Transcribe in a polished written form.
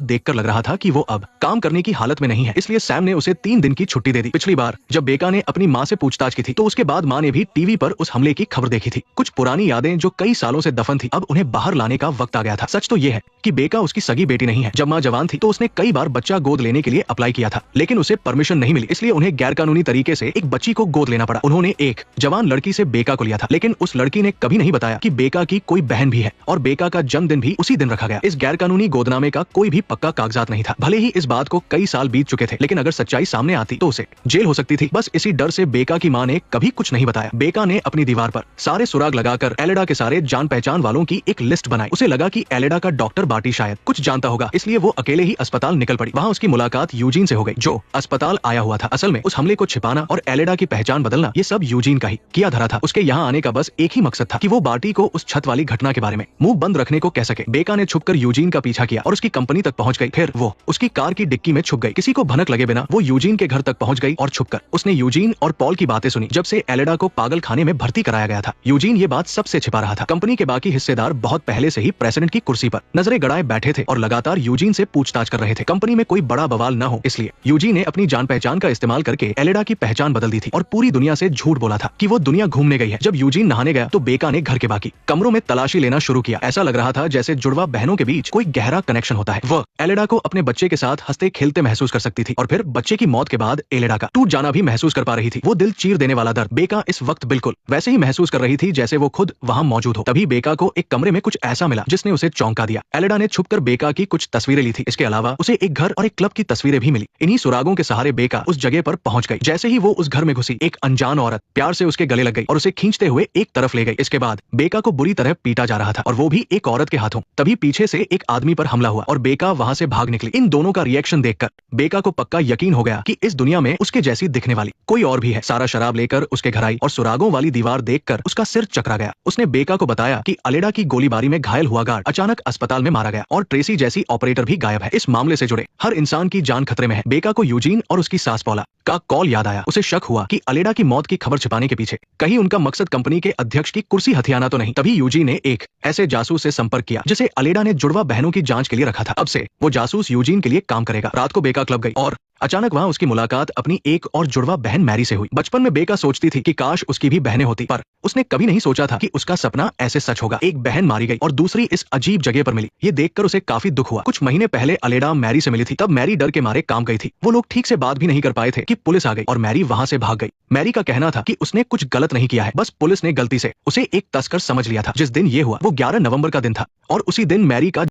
देखकर लग रहा था कि वो अब काम करने की हालत में नहीं है, इसलिए सैम ने उसे 3 दिन की छुट्टी दे दी। पिछली बार जब बेका ने अपनी माँ से पूछताछ की थी तो उसके बाद माँ ने भी टीवी पर उस हमले की खबर देखी थी। कुछ पुरानी यादें जो कई सालों से दफन थी, अब उन्हें बाहर लाने का वक्त आ गया था। सच तो ये है कि बेका उसकी सगी बेटी नहीं है। जब माँ जवान थी तो उसने कई बार बच्चा गोद लेने के लिए अप्लाई किया था, लेकिन उसे परमिशन नहीं मिली, इसलिए उन्हें गैरकानूनी तरीके से एक बच्ची को गोद लेना पड़ा। उन्होंने एक जवान लड़की से बेका को लिया था, लेकिन उस लड़की ने कभी नहीं बताया कि बेका की कोई बहन भी है और बेका का जन्मदिन भी उसी दिन रखा गया। इस गैरकानूनी गोदनामे का कोई भी पक्का कागजात नहीं था। भले ही इस बात को कई साल बीत चुके थे, लेकिन अगर सच्चाई सामने आती तो उसे जेल हो सकती थी। बस इसी डर से बेका की माँ ने कभी कुछ नहीं बताया। बेका ने अपनी दीवार पर सारे सुराग लगाकर एलेडा के सारे जान पहचान वालों की एक लिस्ट बनाई। उसे लगा कि एलेडा का डॉक्टर बार्टी शायद कुछ जानता होगा, इसलिए वो अकेले ही अस्पताल निकल पड़ी। वहाँ उसकी मुलाकात यूजीन से हो गई, जो अस्पताल आया हुआ था। असल में उस हमले को छिपाना और एलेडा की पहचान बदलना, ये सब यूजीन का ही किया धरा था। उसके यहाँ आने का बस एक ही मकसद था कि वो बार्टी को उस छत वाली घटना के बारे में मुंह बंद रखने को कह सके। बेका ने छुपकर यूजीन का पीछा किया और उसकी कंपनी तक पहुंच गई। फिर वो उसकी कार की डिक्की में छुप गई। किसी को भनक लगे बिना वो यूजीन के घर तक पहुंच गई और छुपकर उसने यूजीन और पॉल की बातें सुनी जब से एलेडा को पागल खाने में भर्ती कराया गया था। यूजीन ये बात सबसे छिपा रहा था। कंपनी के बाकी हिस्सेदार बहुत पहले से ही प्रेसिडेंट की कुर्सी पर नजरें गड़ाए बैठे थे और लगातार यूजीन से पूछताछ कर रहे थे। कंपनी में कोई बड़ा बवाल न हो, इसलिए यूजीन ने अपनी जान पहचान का इस्तेमाल करके एलेडा की पहचान बदल दी थी और पूरी दुनिया से झूठ बोला था कि वो दुनिया घूमने गई है। जब यूजीन नहाने गया तो बेका ने घर के बाकी कमरों में तलाशी लेना शुरू किया। ऐसा लग रहा था जैसे जुड़वा बहनों के बीच कोई गहरा कनेक्शन होता है। वह एलेडा को अपने बच्चे के साथ हंसते खेलते महसूस कर सकती थी और फिर बच्चे की मौत के बाद एलेडा का टूट जाना भी महसूस कर पा रही थी। वो दिल चीर देने वाला दर्द बेका इस वक्त बिल्कुल वैसे ही महसूस कर रही थी जैसे वो खुद वहां मौजूद हो। तभी बेका को एक कमरे में कुछ ऐसा मिला जिसने उसे चौंका दिया। एलेडा ने छुपकर बेका की कुछ तस्वीरें ली थी। इसके अलावा उसे एक घर और एक क्लब की तस्वीरें भी मिली। इन्हीं सुरागों के सहारे बेका उस जगह पर पहुंच गई। जैसे ही वो उस घर में घुसी, एक अनजान औरत प्यार से उसके गले लग गई और उसे खींचते हुए एक तरफ ले गई। इसके बाद बेका को बुरी तरह पीटा जा रहा था और वो भी एक औरत के हाथों। तभी पीछे से एक आदमी पर हमला हुआ और बेका वहां से भाग निकली। इन दोनों का रिएक्शन देखकर बेका को पक्का यकीन हो गया कि इस दुनिया में उसके जैसी दिखने वाली कोई और भी है। सारा शराब लेकर उसके घर आई और सुरागों वाली दीवार देखकर उसका सिर चकरा गया। उसने बेका को बताया कि एलेडा की गोलीबारी में घायल हुआ गार्ड अचानक अस्पताल में मारा गया और ट्रेसी जैसी ऑपरेटर भी गायब है। इस मामले से जुड़े हर इंसान की जान खतरे में है। बेका को यूजीन और उसकी सास पॉला का कॉल याद आया। उसे शक हुआ कि एलेडा की मौत की खबर छिपाने के पीछे कहीं उनका मकसद कंपनी के अध्यक्ष की कुर्सी हथियाना तो नहीं। तभी यूजीन ने एक ऐसे जासूस से संपर्क किया जिसे एलेडा ने जुड़वा बहनों की जांच के लिए रखा था। अब से वो जासूस यूजीन के लिए काम करेगा। रात को बेका क्लब गई और अचानक वहां उसकी मुलाकात अपनी एक और जुड़वा बहन मैरी से हुई। बचपन में बेका सोचती थी कि काश उसकी भी बहनें होती, पर उसने कभी नहीं सोचा था कि उसका सपना ऐसे सच होगा। एक बहन मारी गई और दूसरी इस अजीब जगह पर मिली। ये देखकर उसे काफी दुख हुआ। कुछ महीने पहले एलेडा मैरी से मिली थी, तब मैरी डर के मारे काम गई थी। वो लोग ठीक से बात भी नहीं कर पाए थे कि पुलिस आ गई और मैरी वहां से भाग गई। मैरी का कहना था कि उसने कुछ गलत नहीं किया है, बस पुलिस ने गलती से उसे एक तस्कर समझ लिया था। जिस दिन ये हुआ वो 11 नवंबर का दिन था और उसी दिन मैरी का